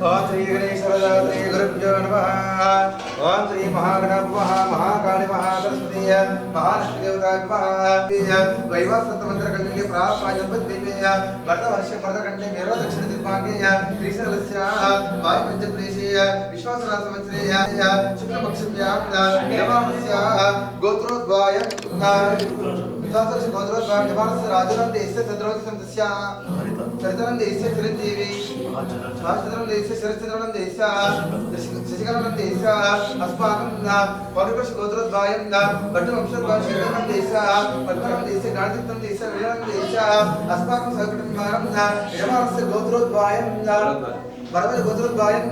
ओम श्री गणेश श्री गुरुभ्यो नमः। ओम श्री महागणपः महाकाली महासरस्वती महालक्ष्मी देवता वैवासंत मंत्र कंठे प्राप्त देवीय वर्ष वर्ष वर्धकंठे मेरो दक्षिण दिग्भागे श्रीशैलस्य वायु पंचप्रेशीय विश्वासना संवत्सरेय शुक्ल पक्षभ्यां यमानस्य गोत्रोद्वाय गोत्रोद्वाय यमानस्य राजनं देशस्य चंद्रवती संतस्य चरित्रं देशस्य चिरंजीवी चंद्रं देशस्य शरचंद्रं देशस्य शशिकलं देशस्य अस्माकं पौरुष गोत्रोद्वायं भट्टवंशोद्वाय शरीरं देशस्य पद्मनं देशस्य गाणितं देशस्य वीरं देशस्य अस्माकं सहकुटुंबानं यमानस्य गोत्रोद्वायं भरत गोत्रोद्वायं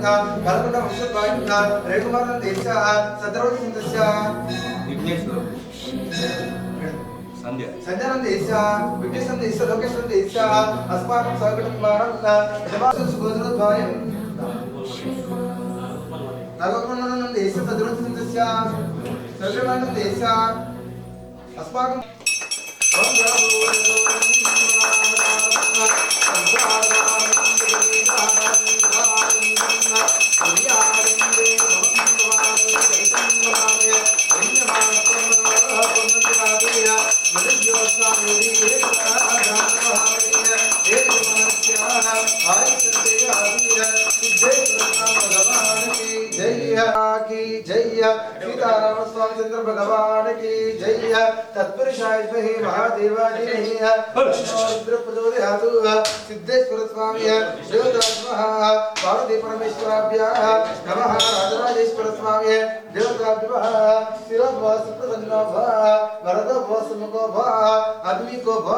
भरकुंड वंशोद्वायं रेकुमारं देशस्य चंद्रवती संतस्य संजयनं देशस्य विद्युतं देशस्य लोकेशनं देशस्य अस्माकं सहकुटुंबानं यमानस्य गोत्रोद्वायं नागकुंडनं देशस्य चंद्रवती संतस्य सर्वमानं देशस्य अस्माकं सीताराम स्वामी चंद्र भगवान की जय। तत्पुरुषाय विद्महे महादेवाय धीमहि प्रचोदयातु। सिद्धेश्वर स्वामी देवता नमः। पार्वती परमेश्वराभ्याः नमः। राजराजेश्वर स्वामी देवताभ्यः शिरोभव सुप्रसन्नो भव वरदो भव सुमुखो भव अग्निको भव।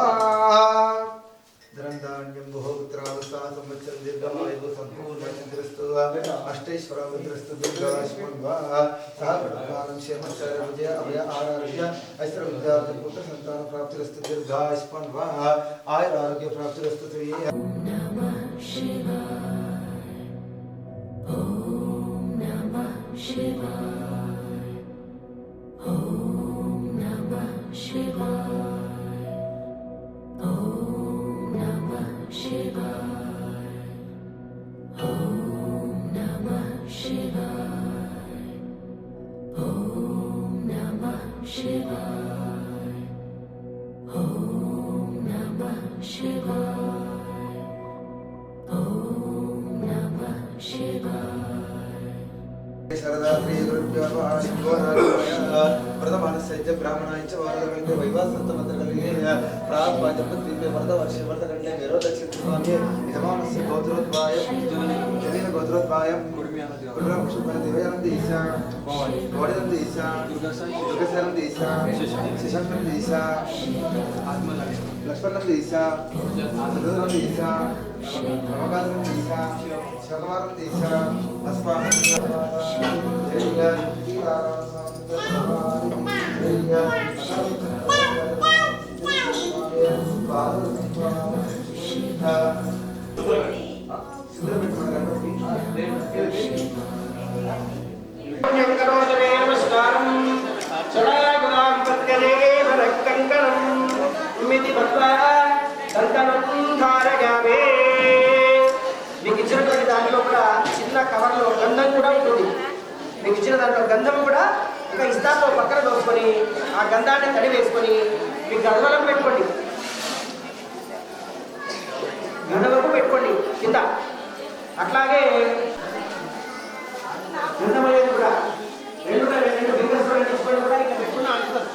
धनधान्यं बहुपुत्रावसा संवत्सर दीर्घमायुः सम्पूर्णचन्द्रस्तु अष्टैश्वरवत्रस्तु दीर्घायुष्मान् सह कुटुम्बानां क्षेमस्य विजय अभय आरोग्य ऐश्वर्यविद्यार्थि पुत्र संतान प्राप्तिरस्तु दीर्घायुष्मान् आयुर आरोग्य प्राप्तिरस्तु श्री नमः शिवाय। ओम नमः शिवाय। ओम नमः शिवाय। शरदात्रि गुरुभ्यो नमः। शिवरात्रि प्रथमानस्य ब्राह्मणाय च वारदकंठे वैवासंत मंत्रकलिगे प्राप्त पंचपत्तिके वरद वर्ष वर्धकंठे मेरो दक्षिण दिग्भागे यजमानस्य गोत्रोद्वाय जनेन गोत्रोद्वाय कुर्म्यान शुभन देवयानं देशा वाडिनं देशा दुर्गाशरणं देशा शशांकं देशा लक्ष्मणं देशा सदनं देशा रमकांतं देशा शतवारं देशा अस्माकं जय सीताराम మీకు ఇచ్చినటువంటి దాంట్లో కూడా చిన్న కవర్లో గంధం కూడా ఉంటుంది. మీకు ఇచ్చిన దాంట్లో గంధం కూడా ఒక ఇస్తాలో పక్కన దోసుకొని ఆ గంధాన్ని తడి వేసుకొని మీ గడవలకు పెట్టుకోండి. గడవకు పెట్టుకోండి కింద. అట్లాగే గంధం అనేది కూడా రెండు బింగర్స్ కూడా కూడా ఇక్కడ పెట్టుకున్న అంటున్నారు.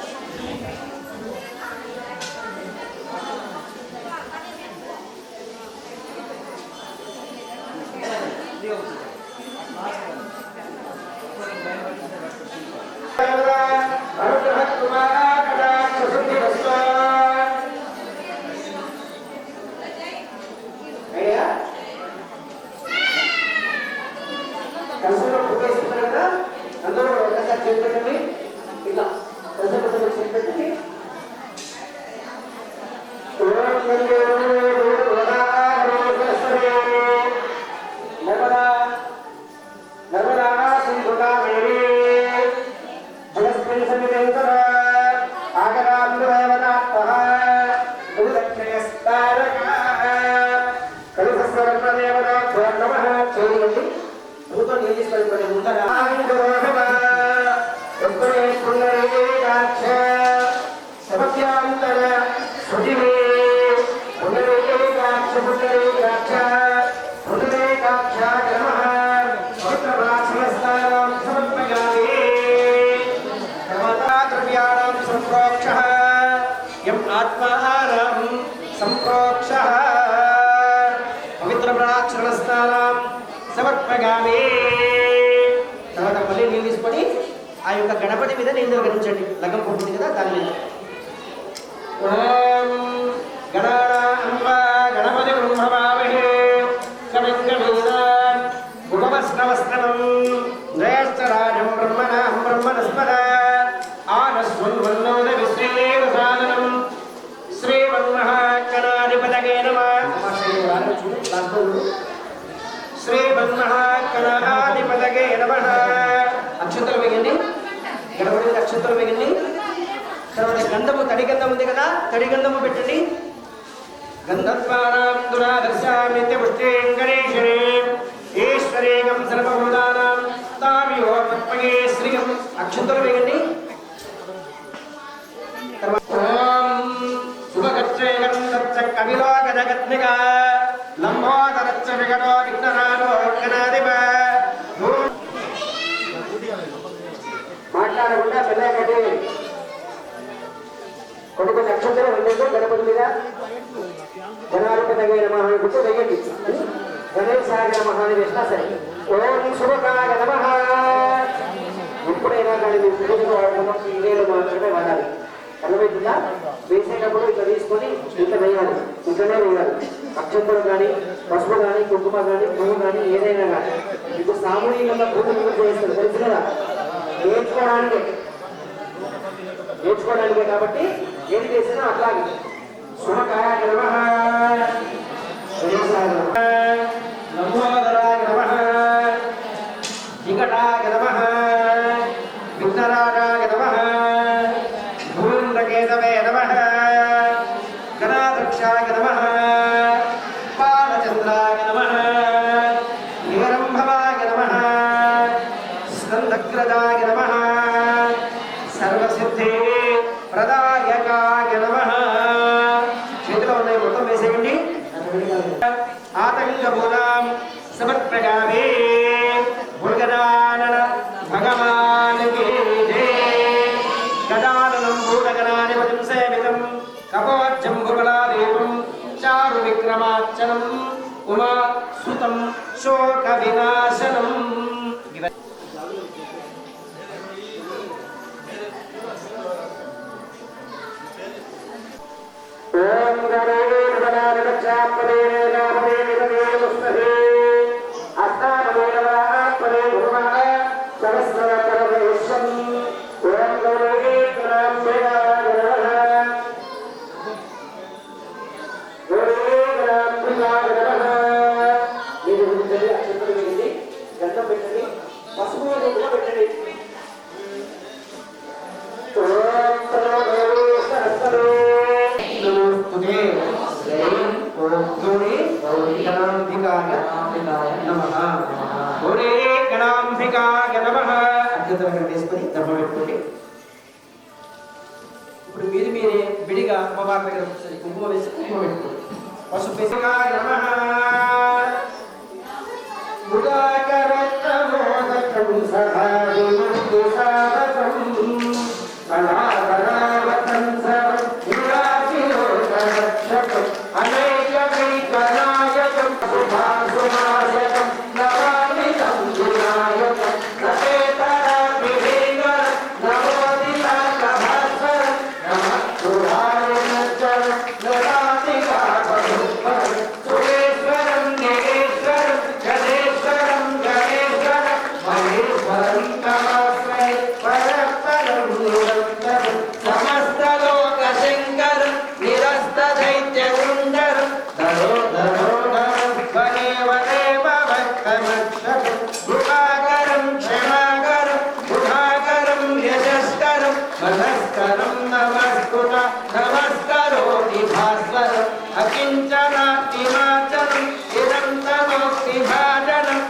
Bye. చేయండి మూతో నీళ్ళు తీసుకొని ముందర సమభ్యాంతర శుచిమే పునరేకాక్ష పునరేకాక్ష పునరేకాక్ష నమః పవిత్రవాసనస్థానం సమర్పయామి ద్రవ్యాణం సంప్రోక్షః యం ఆత్మానం సంప్రోక్షః పవిత్రవాసనస్థానం సమర్పయామి. తర్వాత మళ్ళీ నీళ్ళు తీసుకొని ఆ యొక్క గణపతి మీద నీళ్ళు గణించండి. లగ్గం పుట్టింది కదా దాని మీద. ఓం గణానాంబా గణపతి బ్రహ్మవామహే కవిం కవీనాం ఉపవస్నవస్నవం జ్యేష్ఠరాజం బ్రహ్మణాం బ్రహ్మణస్పద ఆనస్వన్వన్నోద విశ్వేవసాదనం శ్రీమన్మహాగణాధిపతయే నమః. శ్రీమన్మహాగణాధిపతయే నమః. అక్షంతలు వేయండి. గణపతి అక్షంతలు వేయండి. తర్వాత గంధము తడి గంధం ఉంది కదా, తడి గంధము పెట్టండి. గంధద్వారాం దురాదర్శాం నిత్యపుష్టిం గణేశనే ఈశ్వరేగం సర్వభూతానాం తామియో పద్మగే శ్రీయం. అక్షంతలు వేయండి. ఓం శుభగచ్చేగం దచ్చ కవిలోకజగత్నిక లంబోదరచ్చ విగణో విఘ్ననాదో గణాధిప. మాట్లాడకుండా పెళ్ళగట్టి కొన్ని నక్షత్రం ఉండేది గణపతి మీద గణాధిపతయే నమః గుర్తు వేయండి. గణేశాయ నమః అని వేసినా సరే. ఓం శుభకాయ నమః. ఎప్పుడైనా కానీ మీరు పూజలు వాడుకున్నాం ఇవేలు మాత్రమే వాడాలి. అర్థమవుతుందా? వేసేటప్పుడు ఇట్లా తీసుకొని ఇట్లా వేయాలి, ఇట్లనే వేయాలి. అక్షంతలు కానీ పసుపు కానీ కుంకుమ కానీ పువ్వు కానీ ఏదైనా కానీ ఇప్పుడు సామూహికంగా పూజలు చేస్తారు తెలుసు కదా. నేర్చుకోవడానికే కాబట్టి ఏది చేసినా అట్లాగే. శుభకాయ నమః లంబోదరాయ నమః వికటాయ నమః విఘ్నరాజాయ నమః భూండకేతవే నమః గణాధ్యక్షాయ నమః బాలచంద్రాయ నమః నిరంభవాయ నమః స్కందగ్రజాయ నమః సర్వసిద్ధి ప్రదాయకాయ నమః. చేతిలో ఉన్నాయి మొత్తం వేసేయండి. ఆతంకమూలాం సమర్పయామి. భుర్గదానన భగవానికి గదాననం భూతగణాధిపతిం సేవితం కపోజ్జంబుబలాదేవం చారు విక్రమార్చనం ఉమా సుతం శోక వినాశనం. ఓం గణేన గణాధిపత్యాత్మనే నామదే విగదేవస్తహే అష్టామదేవాత్మనే గురుమః సరస్వతపరమేశ్వం. ఓం గణేన గణాధిపత్యాయ నమః. గణేన నమః. మీరు గురించి అక్షంతలు వేయండి, గంధం పెట్టండి, పసుపు కుంకుమ పెట్టండి. ఓం సర్వదేవస్తహే ఇప్పుడు మీరు మీరే విడిగా అమ్మవారి దగ్గర కుంకుమ వేసి కుంకుమ పెట్టుకోండి. పసుపు नमस्करोति भास्वरम् अकिञ्चनाति वाचनम् इदं तमोक्ति भाजनम्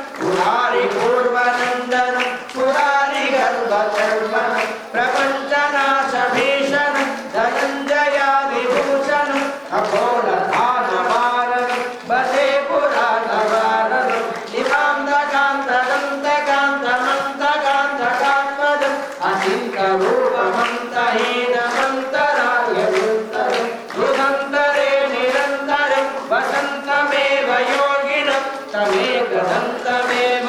ఇంత రూపమంతహీనమంతరాయ యుగంతరే నిరంతరం వసంతమేవ యోగినం తమేకదంతమేవ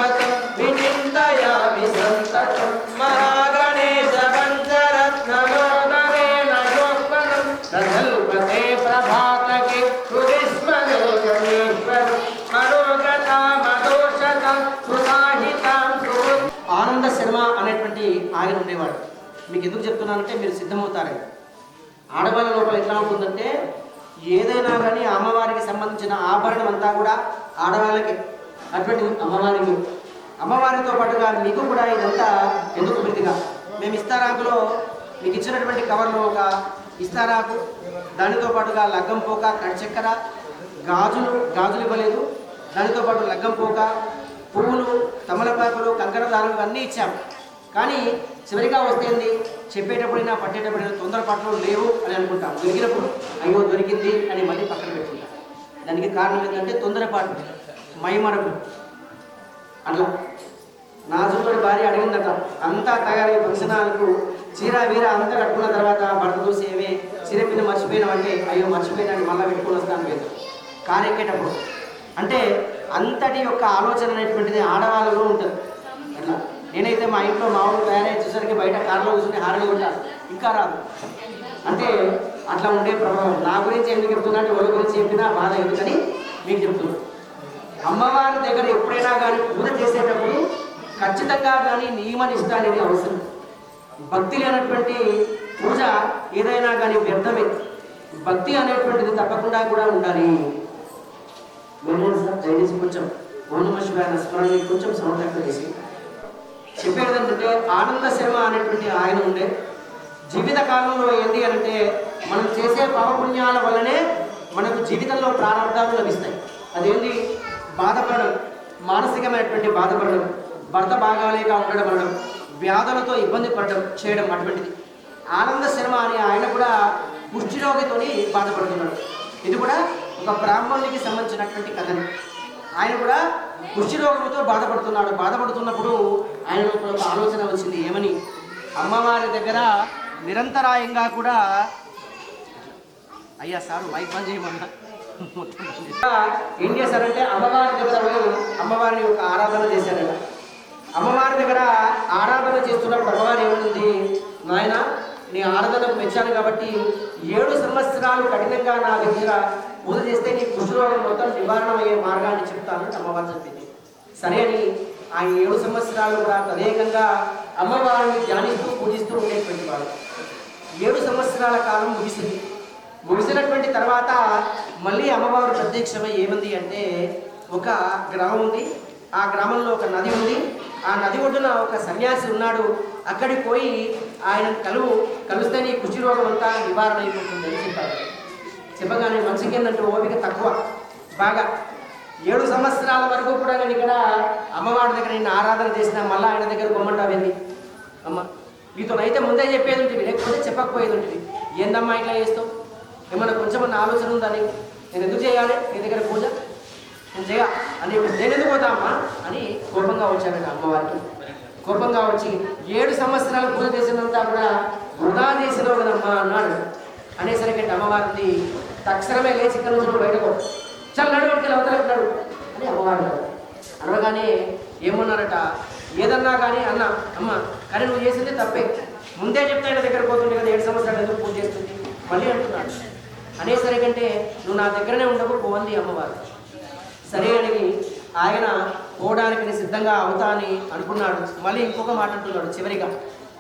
విచింతయామి సంతతం మహాగణేశ పంచరత్నమోదరేణ యోగనం తదల్పతే ప్రభాతకి హృదిస్మరేశ్వరం మనోగతామదోషతం సుసాహితం ఆనంద శర్మ అనేటువంటి ఆయన ఉండేవాడు. మీకు ఎందుకు చెప్తున్నానంటే మీరు సిద్ధమవుతారని. ఆడవాళ్ళ లోపల ఎట్లా ఉంటుందంటే ఏదైనా కానీ అమ్మవారికి సంబంధించిన ఆభరణం అంతా కూడా ఆడవాళ్ళకి, అటువంటి అమ్మవారితో పాటుగా మీకు కూడా ఇదంతా ఎందుకు ప్రీతిగా మేము ఇస్తారాకులో మీకు ఇచ్చినటువంటి కవర్లో ఒక ఇస్తారాకు, దానితో పాటుగా లగ్గం పోక, కడిచెక్కర, గాజులు ఇవ్వలేదు, దానితో పాటు లగ్గం పోక, పువ్వులు, తమలపాకులు, కంకణ దారులు అన్నీ ఇచ్చాము. కానీ చివరిగా వస్తేంది చెప్పేటప్పుడైనా పట్టేటప్పుడైనా తొందరపాట్లు లేవు అని అనుకుంటాం. దొరికినప్పుడు అయ్యో దొరికింది అని మళ్ళీ పక్కన పెట్టుకుంటాం. దానికి కారణం ఏంటంటే తొందరపాటు, మైమరపు. అట్లా నాజుకుడి భార్య అడిగిందట, అంతా తయారై ఫంక్షనాలకు చీర వీర అంతా కట్టుకున్న తర్వాత భర్త చూసి ఏమే చీర మీద మర్చిపోయినామంటే అయ్యో మర్చిపోయినాన్ని మళ్ళీ పెట్టుకుని వస్తాను లేదు కారెక్కేటప్పుడు. అంటే అంతటి యొక్క ఆలోచన అనేటువంటిది ఆడవాళ్ళలో ఉంటుంది. అట్లా నేనైతే మా ఇంట్లో మామూలు తయారై చూసరికి బయట కారులో కూర్చుని హారని కొట్టాను, ఇంకా రాదు. అంటే అట్లా ఉండే ప్రభావం. నా గురించి ఎందుకు చెప్తున్నా అంటే వాళ్ళ గురించి చెప్పినా బాధ ఎందుకని మీకు చెప్తున్నాను. అమ్మవారి దగ్గర ఎప్పుడైనా కానీ పూజ చేసేటప్పుడు ఖచ్చితంగా కానీ నియమ నిష్ట అనేది అవసరం. భక్తి లేనటువంటి పూజ ఏదైనా కానీ వ్యర్థమే. భక్తి అనేటువంటిది తప్పకుండా కూడా ఉండాలి. దయచేసి కొంచెం ఓం నమః శివాయ స్మరణని కొంచెం సమర్థత చేసి చెప్పేది ఏంటంటే ఆనంద శర్మ అనేటువంటి ఆయన ఉండే జీవిత కాలంలో ఏంటి అంటే మనం చేసే పాపపుణ్యాల వల్లనే మనకు జీవితంలో ప్రారంభాలు లభిస్తాయి. అదేంటి బాధపడడం, మానసికమైనటువంటి బాధపడడం, భర్త బాగాలేక ఉండడం అనడం, వ్యాధులతో ఇబ్బంది పడడం చేయడం అటువంటిది. ఆనంద శర్మ అనే ఆయన కూడా కుష్ఠరోగితోని బాధపడుతున్నాడు. ఇది కూడా ఒక బ్రాహ్మణునికి సంబంధించినటువంటి కథని. ఆయన కూడా కుష్ఠరోగంతో బాధపడుతున్నప్పుడు ఆయనలో ఒక ఆలోచన వచ్చింది. ఏమని? అమ్మవారి దగ్గర నిరంతరాయంగా కూడా అయ్యా సారు మైక్ బంద్ చేయమన్నా ఏం చేశారంటే అమ్మవారి దగ్గర అమ్మవారిని ఒక ఆరాధన చేశారంట. అమ్మవారి దగ్గర ఆరాధన చేస్తున్నప్పుడు అమ్మవారు ఏముంది, నాయన నీ ఆరాధనకు మెచ్చాను కాబట్టి 7 సంవత్సరాలు కఠినంగా నా దగ్గర పూజ చేస్తే నీ కుష్ఠరోగం మొత్తం నివారణ అయ్యే మార్గాన్ని చెప్తాను అమ్మవారు చెప్పింది. సరే అని ఆ 7 సంవత్సరాలు కూడా తదేకంగా అమ్మవారిని ధ్యానిస్తూ పూజిస్తూ ఉండేటువంటి వాడు. 7 సంవత్సరాల కాలం ముగిసినటువంటి తర్వాత మళ్ళీ అమ్మవారు ప్రత్యక్షమై ఏముంది అంటే ఒక గ్రామం ఉంది, ఆ గ్రామంలో ఒక నది ఉంది, ఆ నది ఒడ్డున ఒక సన్యాసి ఉన్నాడు. అక్కడికి పోయి ఆయన కలిస్తే నీ కుష్ఠరోగం అంతా నివారణ అయిపోతుంది అని చెప్పారు. చెప్పగానే మనిషికి ఏంటంటే ఓపిక తక్కువ బాగా. 7 సంవత్సరాల వరకు కూడా నేను ఇక్కడ అమ్మవారి దగ్గర నిన్ను ఆరాధన చేసిన మళ్ళీ ఆయన దగ్గర కొమ్మంటావేంది అమ్మ, నీతోనైతే ముందే చెప్పేది ఉంటుంది, లేకపోతే చెప్పకపోయేది ఉంటుంది. ఏందమ్మా ఇట్లా చేస్తావు, ఏమన్నా కొంచెమన్నా ఆలోచన ఉందా నీకు? నేను ఎందుకు చేయాలి నీ దగ్గర పూజ, నేను చేయ అని నేను ఎందుకు పోతా అమ్మా అని కోపంగా వచ్చానంట అమ్మవారికి. కోపంగా వచ్చి 7 సంవత్సరాలు పూజ చేసినంతా కూడా వృధా చేసినావు కదమ్మా అన్నాడు. అనేసరికి అమ్మవారిని తక్షణమే లేచి ఇక్కడ నుంచి బయటకు చాలా నడువుకి అవతలన్నాడు అని అమ్మవారు అనగానే ఏమన్నారట, ఏదన్నా కానీ అన్న అమ్మ కానీ నువ్వు చేసింది తప్పే, ముందే చెప్తే ఆయన దగ్గర పోతుండే కదా 7 సంవత్సరాలు ఎందుకు పూజ చేస్తుంది మళ్ళీ అంటున్నాడు. అనేసరికంటే నువ్వు నా దగ్గరనే ఉండకు పోవంది అమ్మవారు. సరే అని ఆయన పోవడానికి సిద్ధంగా అవుతా అని అనుకున్నాడు. మళ్ళీ ఇంకొక మాట అంటున్నాడు చివరిగా,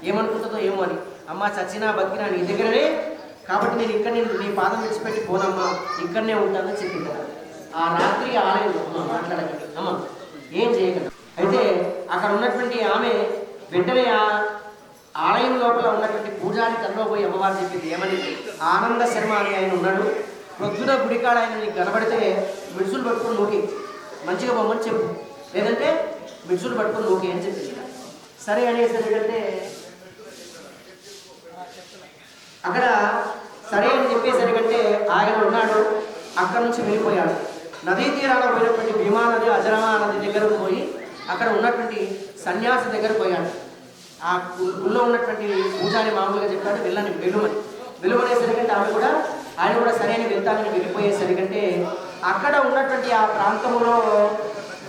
ఏమనుకుంటుందో ఏమో అని. అమ్మ చచ్చినా బతికినా నీ దగ్గరనే కాబట్టి నేను ఇక్కడ నీ పాదం విడిచిపెట్టి పోనమ్మా, ఇక్కడనే ఉంటానని చెప్పింది. ఆ రాత్రి ఆలయంలో మాట్లాడకండి అమ్మ, ఏం చేయగలరు. అయితే అక్కడ ఉన్నటువంటి ఆమె వెంటనే ఆ ఆలయం లోపల ఉన్నటువంటి పూజారి తనలో పోయి అమ్మవారు చెప్పింది ఏమని, ఆనంద శర్మ అని ఆయన ఉన్నాడు, ప్రొద్దున గుడికాడ ఆయన నీకు కనబడితే మిడ్సులు పట్టుకొని నూకి మంచిగా బొమ్మని చెప్పు, లేదంటే మిడ్సులు పట్టుకొని నూకి అని చెప్పింది. సరే అనేసరికంటే అక్కడ సరే అని చెప్పేసరికంటే ఆయన ఉన్నాడు. అక్కడ నుంచి వెళ్ళిపోయాడు. నదీ తీరాన పోయినటువంటి భీమా నది, అజరమా నది దగ్గరకు పోయి అక్కడ ఉన్నటువంటి సన్యాసి దగ్గర పోయాడు. ఆ గుళ్ళో ఉన్నటువంటి పూజారి మామూలుగా చెప్పాడు వెలువనేసరికంటే ఆమె కూడా ఆయన కూడా సరైన వెళ్తానని వెళ్ళిపోయేసరికంటే అక్కడ ఉన్నటువంటి ఆ ప్రాంతంలో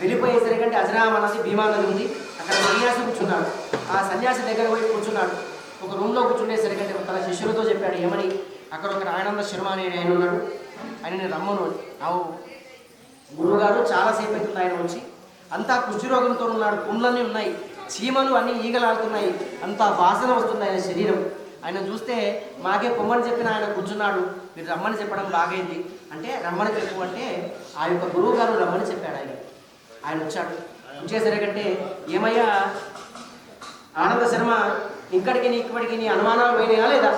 వెళ్ళిపోయేసరికంటే అజరామ నది భీమా నది ఉంది. అక్కడ సన్యాసి కూర్చున్నాడు. ఆ సన్యాసి దగ్గర పోయి కూర్చున్నాడు. ఒక రూమ్లో కూర్చుండేసరికంటే తన శిష్యులతో చెప్పాడు ఏమని, అక్కడ ఒక ఆనంద శర్మ అనే ఆయన ఉన్నాడు, ఆయనని రమ్మను అని. అవు గురువుగారు చాలాసేపు అవుతుంది ఆయన వచ్చి, అంతా కుష్ఠరోగంతో ఉన్నాడు, పుండ్లన్నీ ఉన్నాయి, చీమలు అన్నీ ఈగలాడుతున్నాయి, అంతా వాసన వస్తుంది ఆయన శరీరం. ఆయన చూస్తే మాకే పొమ్మని చెప్పిన ఆయన కూర్చున్నాడు, మీరు రమ్మని చెప్పడం బాగైంది అంటే రమ్మని చెప్పు అంటే ఆ యొక్క గురువు గారు రమ్మని చెప్పాడు. ఆయన వచ్చాడు. వచ్చేసరికంటే ఏమయ్యా ఆనంద శర్మ, ఇక్కడికి నీ అనుమానాలు పోయినాయా లేదా?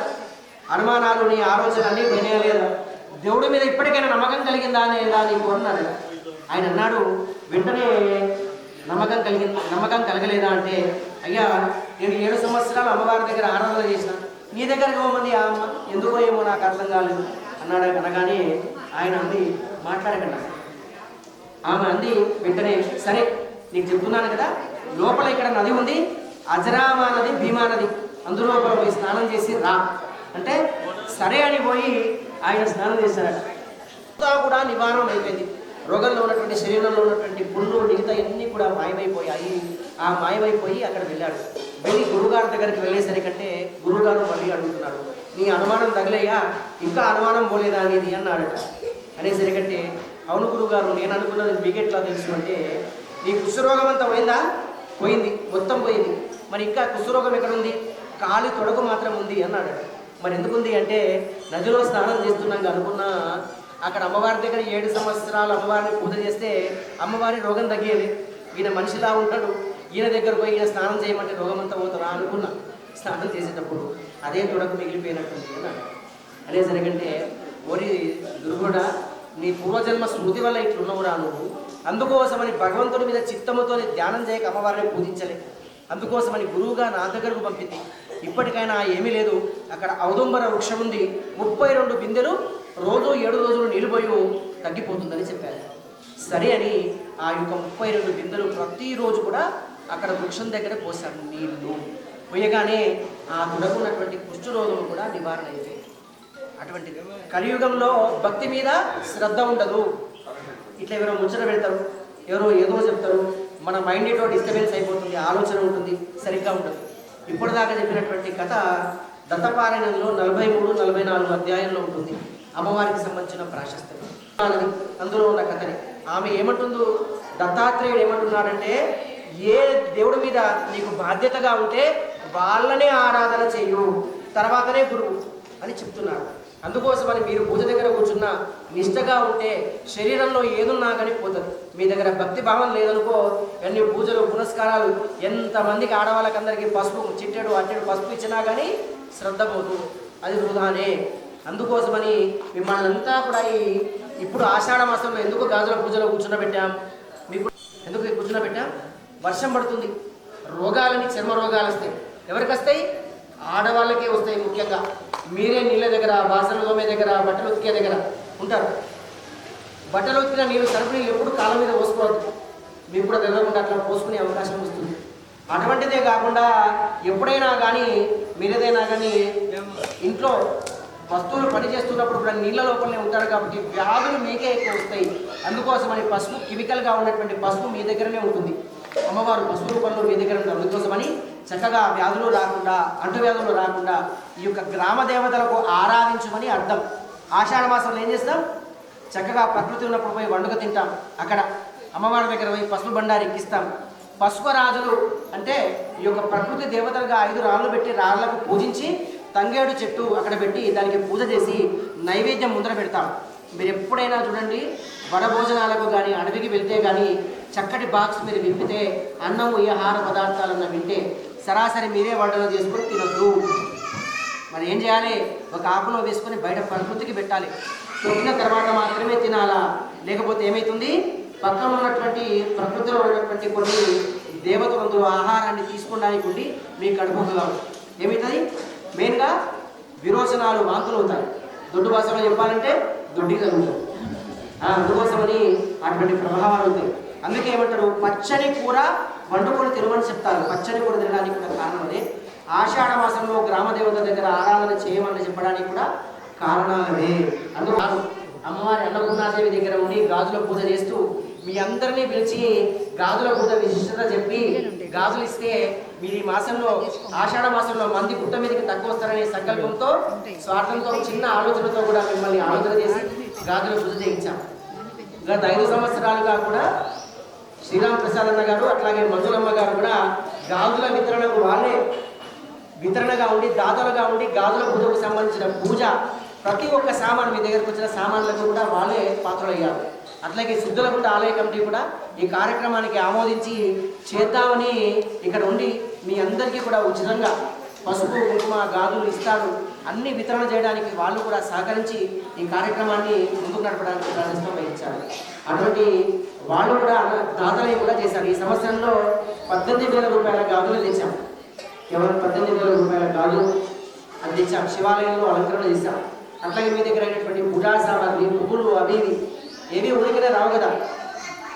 అనుమానాలు నీ ఆలోచనలు అన్నీ పోయినాయా లేదా? దేవుడి మీద ఇప్పటికైనా నమ్మకం కలిగిందా లేదా నీకు అన్నాడు. ఆయన అన్నాడు వెంటనే నమ్మకం కలగలేదా అంటే, అయ్యా నేను 7 సంవత్సరాలు అమ్మవారి దగ్గర ఆరాధన చేసిన, నీ దగ్గరకు పోమంది ఆ అమ్మ, ఎందుకో ఏమో నాకు అర్థం కాలేదు అన్నాడు. అనగానే ఆయన అంది మాట్లాడకండి. ఆమె అంది వెంటనే, సరే నీకు చెప్తున్నాను కదా, లోపల ఇక్కడ నది ఉంది, అజరామా నది భీమా నది, అందులోపల పోయి స్నానం చేసి రా అంటే సరే అని పోయి ఆయన స్నానం చేశారట. కూడా నివారణ అయిపోయింది. రోగంలో ఉన్నటువంటి శరీరంలో ఉన్నటువంటి పుళ్ళు మిగతా అన్నీ కూడా మాయమైపోయాయి. ఆ మాయమైపోయి అక్కడ వెళ్ళాడు. వెళ్ళి గురువుగారి దగ్గరికి వెళ్ళేసరికంటే గురువుగారు మళ్ళీ అడుగుతున్నాడు, నీ అనుమానం తగలేయా, ఇంకా అనుమానం పోలేదా అనేది అన్నాడట. అనేసరికంటే అవును గురువుగారు, నేను అనుకున్నది మీకెట్లా తెలుసు అంటే, నీ కుష్ఠరోగం అంతా పోయిందా? పోయింది, మొత్తం పోయింది. మరి ఇంకా కుష్ఠరోగం ఎక్కడుంది? కాలి తొడకు మాత్రం ఉంది అన్నాడు. మరి ఎందుకుంది అంటే, నదిలో స్నానం చేస్తున్నాక అనుకున్నా అక్కడ అమ్మవారి దగ్గర 7 సంవత్సరాలు అమ్మవారిని పూజ చేస్తే అమ్మవారి రోగం తగ్గేది. ఈయన మనిషిలా ఉంటాడు, ఈయన దగ్గర పోయి ఈయన స్నానం చేయమంటే రోగం అంతా పోతారా అనుకున్నా. స్నానం చేసేటప్పుడు అదే తొడకు మిగిలిపోయినట్టుంది అన్నాడు. అనేసరికంటే ఓరి దుర్గుడా, నీ పూర్వజన్మ స్మృతి వల్ల ఇట్లున్నవురా నువ్వు, అందుకోసమని భగవంతుడి మీద చిత్తముతో ధ్యానం చేయక అమ్మవారిని పూజించలే, అందుకోసమని గురువుగా నా దగ్గరకు పంపింది. ఇప్పటికైనా ఏమీ లేదు, అక్కడ ఔదుంబర వృక్షం ఉంది, 32 బిందెలు రోజు 7 రోజులు నీళ్ళు పోయి తగ్గిపోతుందని చెప్పారు. సరే అని ఆ యొక్క 32 బిందెలు ప్రతిరోజు కూడా అక్కడ వృక్షం దగ్గర పోసాడు. నీళ్లు పోయగానే ఆ తుడకున్నటువంటి కుష్ఠరోగం కూడా నివారణ అయింది. అటువంటిది కలియుగంలో భక్తి మీద శ్రద్ధ ఉండదు. ఇట్లా ఎవరో ముచ్చట పెడతారు, ఎవరో ఏదో చెప్తారు, మన మైండ్ ఏటో డిస్టర్బెన్స్ అయిపోతుంది, ఆలోచన ఉంటుంది, సరిగ్గా ఉంటుంది. ఇప్పటిదాకా చెప్పినటువంటి కథ దత్తపారాయణంలో 43, 44 అధ్యాయంలో ఉంటుంది. అమ్మవారికి సంబంధించిన ప్రాశస్త్యం అందులో ఉన్న కథని ఆమె ఏమంటుందో, దత్తాత్రేయుడు ఏమంటున్నాడంటే, ఏ దేవుడి మీద నీకు బాధ్యతగా ఉంటే వాళ్ళనే ఆరాధన చెయ్యు, తర్వాతనే గురువు అని చెప్తున్నాడు. అందుకోసమని మీరు పూజ దగ్గర కూర్చున్న నిష్టగా ఉంటే శరీరంలో ఏదున్నా కానీ పోతుంది. మీ దగ్గర భక్తి భావం లేదనుకో, ఎన్ని పూజలు పునస్కారాలు, ఎంతమందికి ఆడవాళ్ళకందరికీ పసుపు చిట్టెడు అట్టెడు పసుపు ఇచ్చినా కానీ శ్రద్ధ పోదు, అది వృధానే. అందుకోసమని మిమ్మల్ని అంతా కూడా ఇప్పుడు ఆషాఢ మాసంలో ఎందుకు గాజుల పూజలో కూర్చున్నబెట్టాం? మీకు ఎందుకు కూర్చున్నబెట్టాం? వర్షం పడుతుంది, రోగాలని, చర్మ రోగాలు వస్తాయి. ఎవరికి వస్తాయి? ఆడవాళ్ళకే వస్తాయి. ముఖ్యంగా మీరే నీళ్ళ దగ్గర, బాసనలు తోమే దగ్గర, బట్టలు ఉతికే దగ్గర ఉంటారు. బట్టలు ఉతికిన నీళ్ళు, సరుపు నీళ్ళు ఎప్పుడు కాళ్ళ మీద పోసుకోవద్దు. మీకు కూడా తెలియకుండా అట్లా పోసుకునే అవకాశం వస్తుంది. అటువంటిదే కాకుండా ఎప్పుడైనా కానీ మీరేదైనా కానీ ఇంట్లో వస్తువులు పని చేస్తున్నప్పుడు కూడా నీళ్ళ లోపలనే ఉంటారు కాబట్టి వ్యాధులు మీకే ఎక్కువ వస్తాయి. అందుకోసమని పసుపు, కెమికల్గా ఉన్నటువంటి పసుపు మీ దగ్గరనే ఉంటుంది. అమ్మవారు పసుపు రూపంలో మీ దగ్గర ఉంటారు. అందుకోసమని చక్కగా వ్యాధులు రాకుండా, అంటువ్యాధులు రాకుండా ఈ యొక్క గ్రామ దేవతలకు ఆరాధించమని అర్థం. ఆషాఢ మాసంలో ఏం చేస్తాం? చక్కగా ప్రకృతి ఉన్నప్పుడు పోయి వండుక తింటాం. అక్కడ అమ్మవారి దగ్గర పోయి పసుపు బండారు ఎక్కిస్తాం. పసుపు రాజులు అంటే ఈ యొక్క ప్రకృతి దేవతలుగా 5 రాళ్ళు పెట్టి రాళ్లకు పూజించి తంగేడు చెట్టు అక్కడ పెట్టి దానికి పూజ చేసి నైవేద్యం ముందర పెడతాం. మీరు ఎప్పుడైనా చూడండి, వనభోజనాలకు కానీ అడవికి వెళ్తే కానీ చక్కటి బాక్స్ మీరు విప్పితే అన్నం, ఈ ఆహార పదార్థాలన్న వింటే సరాసరి మీరే వంటలు చేసుకొని తినద్దు. మరి ఏం చేయాలి? ఒక ఆకులో వేసుకొని బయట ప్రకృతికి పెట్టాలి. పెట్టిన తర్వాత మాత్రమే తినాలా, లేకపోతే ఏమవుతుంది? పక్కన ఉన్నటువంటి ప్రకృతిలో ఉన్నటువంటి కొన్ని దేవతలందు ఆహారాన్ని తీసుకోవడానికి ఉండి మీ కడుపుగా ఏమవుతుంది? మెయిన్గా విరోచనాలు, వాంతులు అవుతాయి. దొడ్డు భాషలో చెప్పాలంటే దొడ్డి కలుగుతాయి. అందుకోసమని అటువంటి ప్రభావాలు ఉంటాయి. అందుకే ఏమంటారు? పచ్చని కూర వండుకొని తినమని చెప్తారు. పచ్చని కూడా తినడానికి కూడా కారణం అదే. ఆషాఢ మాసంలో గ్రామ దేవత దగ్గర ఆరాధన చేయమని చెప్పడానికి కూడా కారణాలే. అందుకు అమ్మవారి అన్నపూర్ణాదేవి దగ్గర ఉండి గాజుల పూజ చేస్తూ మీ అందరినీ పిలిచి గాజుల పూజ విశిష్టత చెప్పి గాజులు ఇస్తే మీరు ఈ మాసంలో ఆషాఢ మాసంలో మంది పుట్ట మీదకి తక్కువ వస్తారనే సంకల్పంతో స్వార్థంతో చిన్న ఆలోచనతో కూడా మిమ్మల్ని ఆలోచన చేసి గాజుల పూజ చేయించాం. గత 5 సంవత్సరాలుగా కూడా శ్రీరామ్ ప్రసాద్ అన్న గారు అట్లాగే మంజులమ్మ గారు కూడా గాజుల వితరణకు వాళ్ళే వితరణగా ఉండి దాతలుగా ఉండి గాజుల పూజకు సంబంధించిన పూజ ప్రతి ఒక్క సామాన్ మీ దగ్గరకు వచ్చిన సామాన్లకు కూడా వాళ్ళే పాత్రలయ్యారు. అట్లాగే సిద్ధులగుట్ట ఆలయ కమిటీ కూడా ఈ కార్యక్రమానికి ఆమోదించి చేద్దామని ఇక్కడ ఉండి మీ అందరికీ కూడా ఉచితంగా పసుపు కుంకుమ గాజులు ఇస్తారు. అన్ని వితరణ చేయడానికి వాళ్ళు కూడా సహకరించి ఈ కార్యక్రమాన్ని ముందుకు నడపడానికి ప్రారంభం వహించారు. అటువంటి వాళ్ళు కూడా దాతలు కూడా చేశారు. ఈ సంవత్సరంలో 18,000 రూపాయల గాజులు తెచ్చాం. కేవలం 18,000 రూపాయల గాజులు అది తెచ్చాం. శివాలయంలో అలంకరణ చేశాం. అట్లాగే మీ దగ్గర అయినటువంటి పూజా సామాగ్రి పువ్వులు అవి ఏవి ఉనికినే రావు కదా.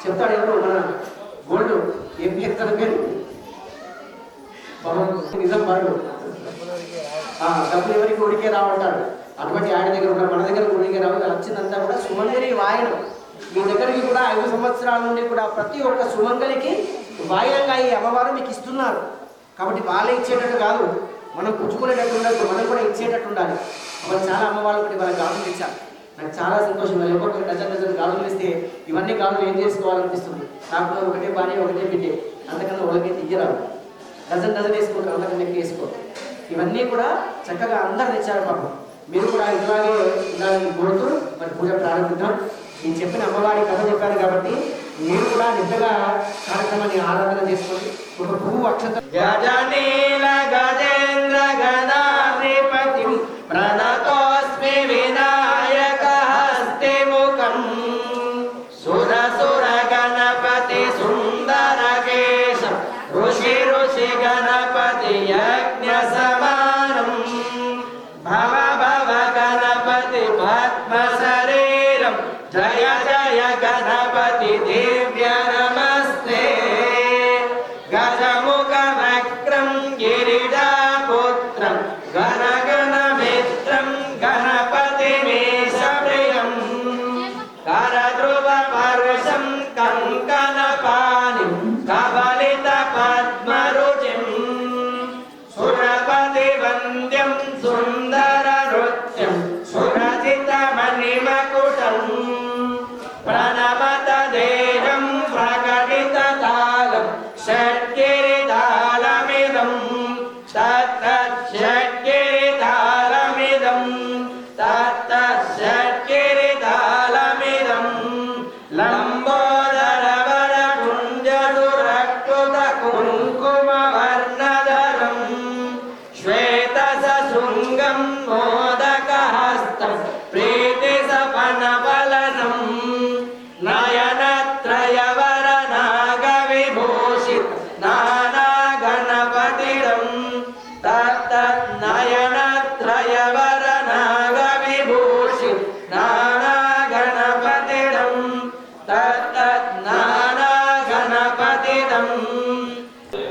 చెప్తాడు ఎవరు మన గోల్డ్ ఏం చెప్తాడు పేరు నిజం బాడు డబ్బులు ఎవరికి ఉడికే రావంటాడు. అటువంటి ఆయన దగ్గర ఉన్న మన దగ్గర ఉడికే రావు. వచ్చిందంతా కూడా సుమంగళి వాయనం. మీ దగ్గరికి కూడా 5 సంవత్సరాల నుండి కూడా ప్రతి ఒక్క సుమంగళికి వాయనంగా ఈ అమ్మవారు మీకు ఇస్తున్నారు. కాబట్టి వాళ్ళే ఇచ్చేటట్టు కాదు, మనం పుచ్చుకునేటట్టు ఉండదు, మనం కూడా ఇచ్చేటట్టు ఉండాలి. మరి చాలా అమ్మవాళ్ళు కూడా వాళ్ళకి గాజులు ఇచ్చారు. నాకు చాలా సంతోషం. ఒక్కొక్క డజన్ గాజులు ఇస్తే ఇవన్నీ గాజులు ఏం చేసుకోవాలనిపిస్తుంది. నాకు ఒకటే బానే ఒకటే బిడ్డే, అంతకన్నా వాళ్ళకైతే ఇయ్యరాదు. డజన్ వేసుకుంటారు, అంతకన్నా ఎక్కువ వేసుకోరు. ఇవన్నీ కూడా చక్కగా అందరు తెచ్చారు. పాపం మీరు కూడా ఇలాగే ఉండాలని కోరుతూ మరి పూజ ప్రారంభిద్దాం. నేను చెప్పిన అమ్మవారి కథ చెప్పాను కాబట్టి మీరు కూడా నిజంగా కార్యక్రమాన్ని ఆరాధన చేసుకోండి. ఒక పువ్వు అక్షత గజనీల గజేంద్ర గణాధిపతిం ప్రణతోస్మి వినాయక హస్తి ముఖం సుర సుర గణపతి సుందర కేశం ఋషి ఋషి గణపతి యజ్ఞ సమానం భవ భవ గణపతి పద్మ శరీరం జయ జయ గణపతి దివ్య నమస్తే గజముఖ వక్రం గిరిజాపుత్రం గణ గణ మిత్రం గణపతి మేషప్రియం కరద్రువ పరుషం కంకణ పాణి కబలిత పద్మరుచిం సురపతి వంద్యం సుందర నృత్యం సురజిత మణిమకుటం ప్రణమత దేహం ప్రకటిత తాళం షట్గిరితాళమిదం తత్తషట్గిరితాళమిదం తత్తషట్గిరితాళమిదం లంబోదరవర కుంజదురక్కుత కుంకుమ వర్ణధరం శ్వేత సశృంగం మోదకహస్తం ప్రీతి సపనవలనం నయనత్రయవర నాగ విభూషిత నానా గణపతిరం తత్తత్ నయనత్రయవర నాగ విభూషిత నానా గణపతిరం తత్తత్ నానా గణపతిరం శ్రీ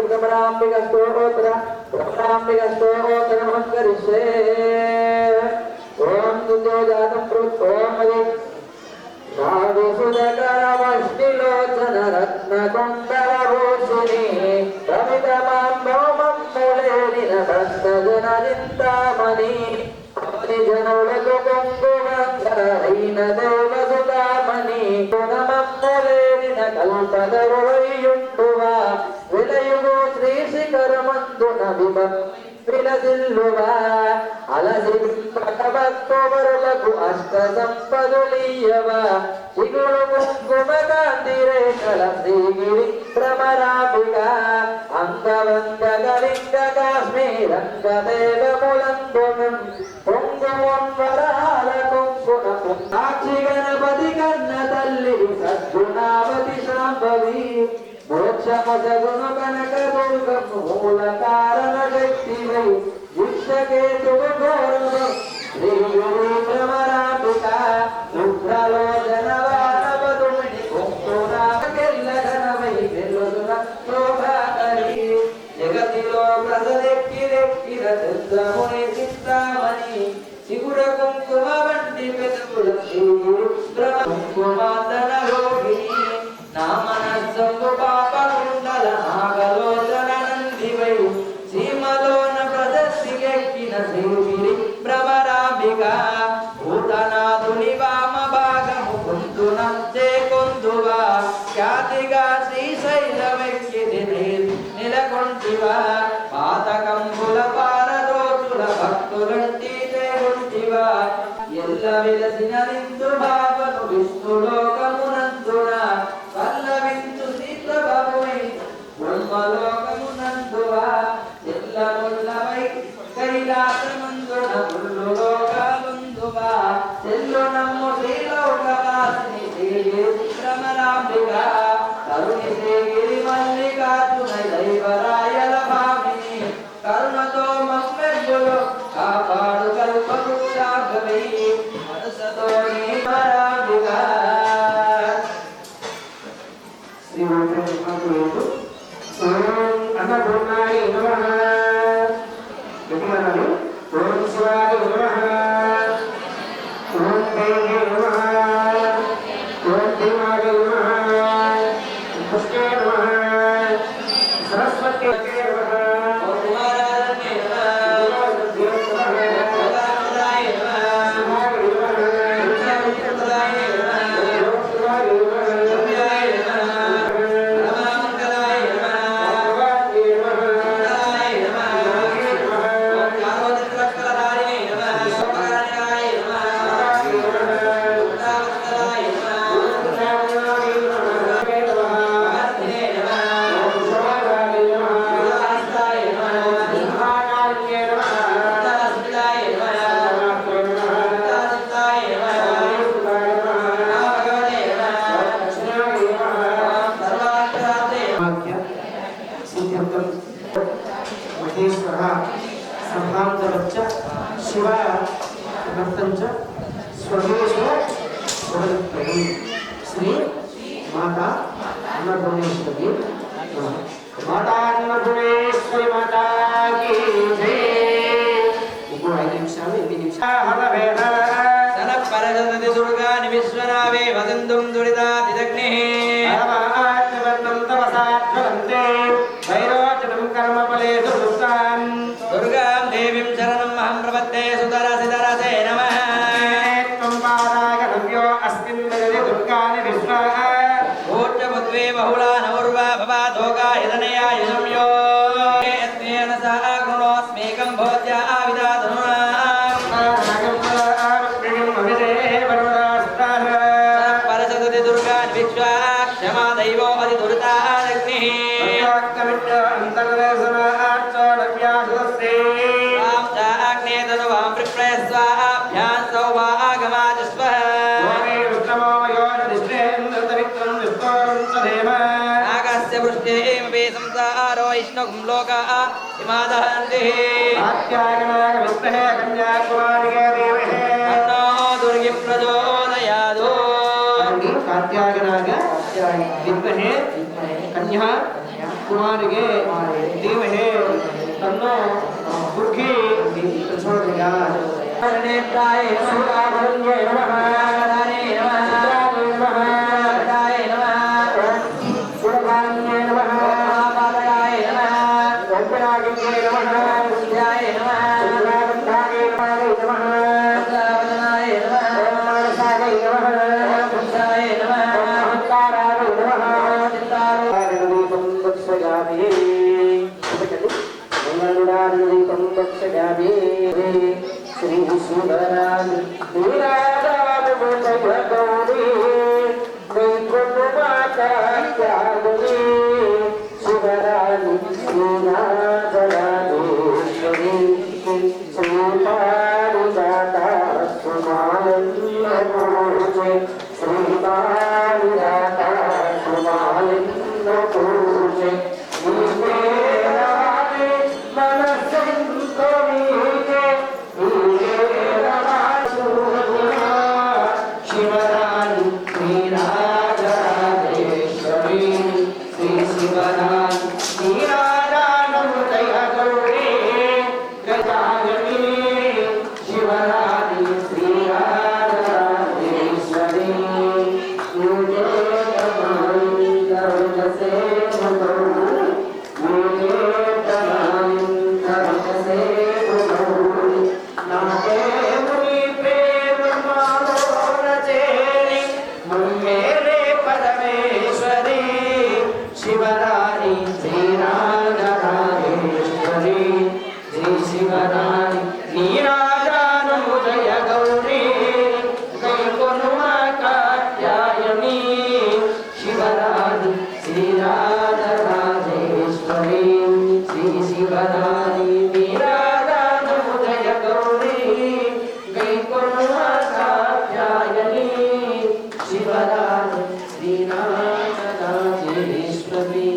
కమలాంబిక స్తోత్ర ब्रह्माम्बिकस्तोत्रमङ्करिष्ये ओम दुर्योजातं प्रुत ओम हरि नाभिसुदकरमष्टिलोचन रत्नकुण्डलभूषिणी प्रमितमां भौमं मूलेरिन भक्तजनचिन्तामणि जनुडतु कुङ्कुमङ्गरैन देवसुतामणि गुणमं मूलेरिन कल्पतरुवैयुण्डुवा विलयुगो श्रीशिखरमन्दुन विभं విలసిల్లువా అలసి భక్తవరులకు అష్ట సంపదులీయవా చిగురు కుంకుమ కాంతి రేఖల శ్రీగిరి భ్రమరాంబిక అంగవంగ గలింగ కాశ్మీరంగ దేవములందునం పొంగుమొన్వరాల కుంకుమ సాక్షి గణపతి కన్న తల్లి సద్గుణావతి శాంభవి మోక్షమసగుణ కనక దుర్గము మూల కారణ శక్తివై విశ్వకేతువు గౌరవం శ్రీ గురు భ్రమరాంబిక రుద్రలోచన వానవదుమిని కుంకునాకెల్ల ఘనమై వెలుగున శోభాకరి జగతిలో ప్రజలెక్కిరెక్కిర చంద్రముని చిత్తామణి శివుడ కుంకుమ వంటి పెదవుల శ్రీ గురు కుంకుమాందన రోహిణి నామనస్సంగు పాపకుండల నాగలోచన నందివై సీమలోన ప్రదర్శికెక్కిన శ్రీగిరి భ్రమరాంబిక భూతనాథుని వామ భాగము కుందున చేకొందువా ఖ్యాతిగా శ్రీశైలమెక్కిది నెలకొంటివా పాతకంబుల పారదోచుల భక్తులంటి చేకొంటివా ఎల్ల విలసిన నిందు భావను విష్ణులోకమునందున పల్లవించు సీతబాబువై బ్రహ్మలోకమునందువా ఎల్లముల్లవై కైలాసమందున ముల్లులోకాలుందువా చెల్లునమ్ము శ్రీలోకవాసిని శ్రీగిరి భ్రమరాంబిక కరుణి శ్రీగిరి మల్లికార్జున దైవరాయల భామిని కరుణతో మమ్మెబ్బులు కాపాడు కల్పవృక్షాభవై మనసతో నీ పరాంబిక శ్రీ అన్నపూర్ణాయ నమః విమలలు ఓం శివాయ నమః ఓం దేవే నమః ఓం దేవాయ నమః పుష్టే నమః సరస్వతి నమః ఓం కుమారాయ शिव नर्तंच स्वदेश श्री माता अन्नपूर्णेश्वरी माता अन्नपूर्णेश्वरी माता की जय। ఇప్పుడు 5 నిమిషాలు 8 నిమిషాలు పరజనది దుర్గాని విశ్వనావే వదంతుం దురితాదిదగ్నిః పరమాత్మవర్ణం తపసాత్మవంతే వైరోచనం కర్మఫలేషు దుఃఖాన్ దుర్గాం దేవీం శరణం అహం ప్రపద్యే సుతరసితరసే నమః త్వం పారాగణవ్యో అస్మిన్ వదతి దుర్గాని విశ్వ భూర్జబుద్వే బహుళా నౌర్వా భవాదోగా హిరణయా యుజమ్యో యత్నేన సా గుణోస్మేకం భోజ్యా విదాతనునా పరసదుతి దుర్గాన్ విశ్వా క్షమా దైవో అతి దురితాదగ్నిః ఆగ్నేయతనువాం ప్రిప్రయస్వాభ్యాం సౌభాగమాజస్వః నాగస్య పృష్ఠేమపి సంసారో ఇష్ణుం లోకాః ఇమాదహంతి అన్నో దుర్గి ప్రచోదయాదు కాత్యాయనాగ విద్మహే కన్యా కుమారిగే ధీమహే తన్నో దుర్గి చూడగా నేత్రాయ సూరాభరణ్యే నమః రానే నమః రానే నమః రాయ నమః సురభాన్యే నమః పాదయాయ నమః ఓంకారాయ నమః విద్యాయ నమః సురాబంధాయ నమః సురావదనాయ నమః మానసాయ నమః పుంసాయ నమః అహంకారాయ నమః చిత్తారాయ దీపం దక్షయామి మంగళారూపం దక్షయామి శ్రీ సుందరాం నీరాజాన భగవతి వైకుంఠ మాతా త్యాగని శివరాణి శ్రీనాథరాజేశ్వరి శ్రీపాణి దాతా సుమాలిన్యమూర్తి శ్రీపాణి దాతా సుమాలిన్యమూర్తి శివరాణి నీరాజరాజేశ్వరి శ్రీ శివరాణి నీరాజానముదయ గౌరీ గజాయని శివరాణి శ్రీరాజరాజేశ్వరి శివరాణి శ్రీరాజరాజేశ్వరి శ్రీ శివరాణి నీరాజానముదయ గౌరీ కైకొనుమ కాత్యాయని శివరాణి శ్రీరాజరాజేశ్వరి శ్రీ శివరాణి నీరాజానముదయ గౌరీ కైకొనుమ కాత్యాయని శివరాణి శ్రీరాజరాజేశ్వరి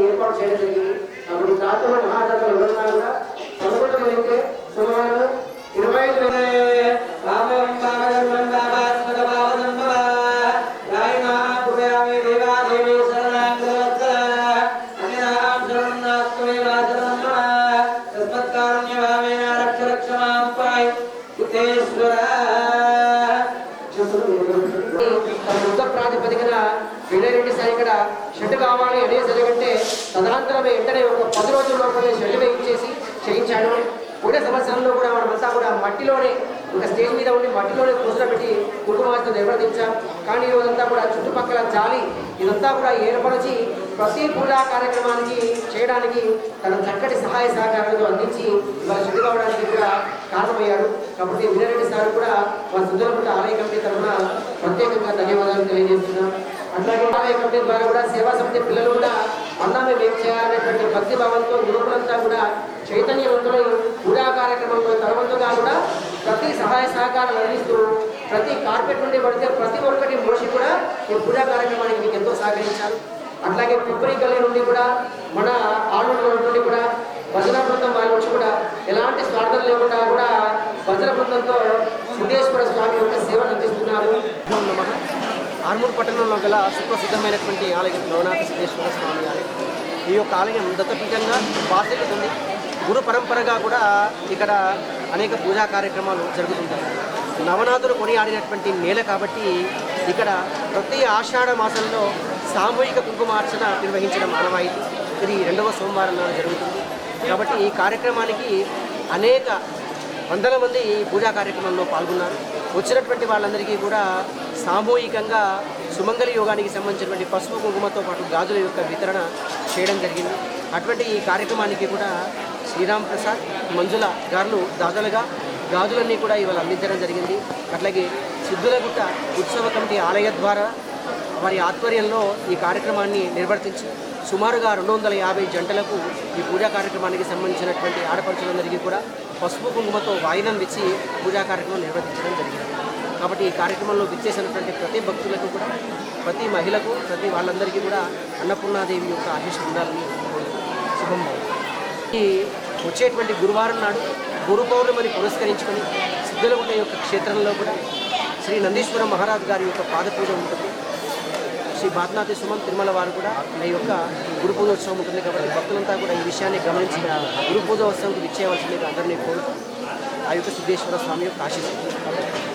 ఏర్పాటు చేయడం జరిగింది. అప్పుడు రాత్రులు మహాజాతలు ఎవరున్నా కూడా చదువుకుంటూ వెళ్తే సుమారు 25 యుద్ధ ప్రాతిపదికన వీళ్ళేంటి సార్ ఇక్కడ షెడ్ కావాలి అనే జరిగింటే తదనంతరం వెంటనే ఒక 10 రోజుల లోపలే షెడ్ వేయించేసి చేయించాడు. పోయిన సంవత్సరంలో కూడా మనమంతా కూడా మట్టిలోనే ఒక స్టేజ్ మీద ఉండి మట్టిలోనే కూర్చోబెట్టి కుటుంబాలతో నిర్వర్తించాం. కానీ ఇదంతా కూడా చుట్టుపక్కల జాలి ఇదంతా కూడా ఏర్పరిచి ప్రతి పూజా కార్యక్రమానికి చేయడానికి తన చక్కటి సహాయ సహకారాలతో అందించి ఇవాళ షెడ్ కావడానికి కూడా కారణమయ్యాడు. కాబట్టి వీరారెడ్డి సార్ కూడా మన సుందరపుట్ట ఆలయ కమిటీ తరఫున ప్రత్యేకంగా ధన్యవాదాలు తెలియజేస్తున్నాం. అట్లాగే ఆలయ కమిటీ ద్వారా కూడా సేవా సమితి పిల్లలు కూడా అన్నామే మేము చేయాలనేటువంటి భక్తి భావంతో యువకులంతా కూడా చైతన్యవంతులై పూజా కార్యక్రమంలో తలవంతుగా కూడా ప్రతి సహాయ సహకారాలు అందిస్తూ ప్రతి కార్పెట్ నుండి పడితే ప్రతి ఒక్కటి మనిషి కూడా ఈ పూజా కార్యక్రమానికి మీకు ఎంతో సహకరించారు. అట్లాగే పిప్పరి గల్లీ నుండి కూడా మన ఆలూరు నుండి కూడా భజన బృందం వాళ్ళ నుంచి కూడా ఎలాంటి స్వార్థం లేకుండా కూడా భజన బృందంతో సిద్ధేశ్వర స్వామి యొక్క సేవలు అందిస్తున్నారు. ఆర్మూర్ పట్టణంలో గల సుప్రసిద్ధమైనటువంటి ఆలయం నవనాథ సిద్ధేశ్వర స్వామి ఆలయం. ఈ యొక్క ఆలయం దత్తపీఠంగా బాధ్యతతుంది. గురు పరంపరగా కూడా ఇక్కడ అనేక పూజా కార్యక్రమాలు జరుగుతుంటాయి. నవనాథులు కొనియాడినటువంటి నేల కాబట్టి ఇక్కడ ప్రతి ఆషాఢ మాసంలో సామూహిక కుంకుమార్చన నిర్వహించడం ఆనవాయితీ. ఇది 2వ సోమవారం నాడు జరుగుతుంది. కాబట్టి ఈ కార్యక్రమానికి అనేక వందల మంది ఈ పూజా కార్యక్రమంలో పాల్గొన్నారు. వచ్చినటువంటి వాళ్ళందరికీ కూడా సామూహికంగా సుమంగళి యోగానికి సంబంధించినటువంటి పసుపు కుంకుమతో పాటు గాజుల యొక్క వితరణ చేయడం జరిగింది. అటువంటి ఈ కార్యక్రమానికి కూడా శ్రీరామ్ ప్రసాద్, మంజుల గారు దాదాలుగా గాజులన్నీ కూడా ఇవాళ అందించడం జరిగింది. అట్లాగే సిద్ధులగుట్ట ఉత్సవ కమిటీ ఆలయ ద్వారా వారి ఆధ్వర్యంలో ఈ కార్యక్రమాన్ని నిర్వర్తించి సుమారుగా 250 జంటలకు ఈ పూజా కార్యక్రమానికి సంబంధించినటువంటి ఆడపడుచులందరికీ కూడా పసుపు కుంకుమతో వాయినం ఇచ్చి పూజా కార్యక్రమం నిర్వర్తించడం జరిగింది. కాబట్టి ఈ కార్యక్రమంలో విచ్చేసినటువంటి ప్రతి భక్తులకు కూడా, ప్రతి మహిళకు, ప్రతి వాళ్ళందరికీ కూడా అన్నపూర్ణాదేవి యొక్క ఆశీస్సులు ఉండాలని శుభం. ఈ వచ్చేటువంటి గురువారం నాడు గురు పౌర్ణమిని పురస్కరించుకొని సిద్ధులగుట్ట యొక్క క్షేత్రంలో కూడా శ్రీ నందీశ్వర మహారాజు గారి యొక్క పాదపూజ ఉంటుంది. శ్రీ బాత్నాథి సుమన్ తిరుమల వారు కూడా ఈ యొక్క గురు పూజోత్సవం ఉంటుంది. కాబట్టి భక్తులంతా కూడా ఈ విషయాన్ని గమనించి గురు పూజోత్సవంకి విచ్చేయవలసిందిగా అందరినీ కోరుతూ ఆ యొక్క సిద్ధేశ్వర స్వామి యొక్క ఆశీస్సులు.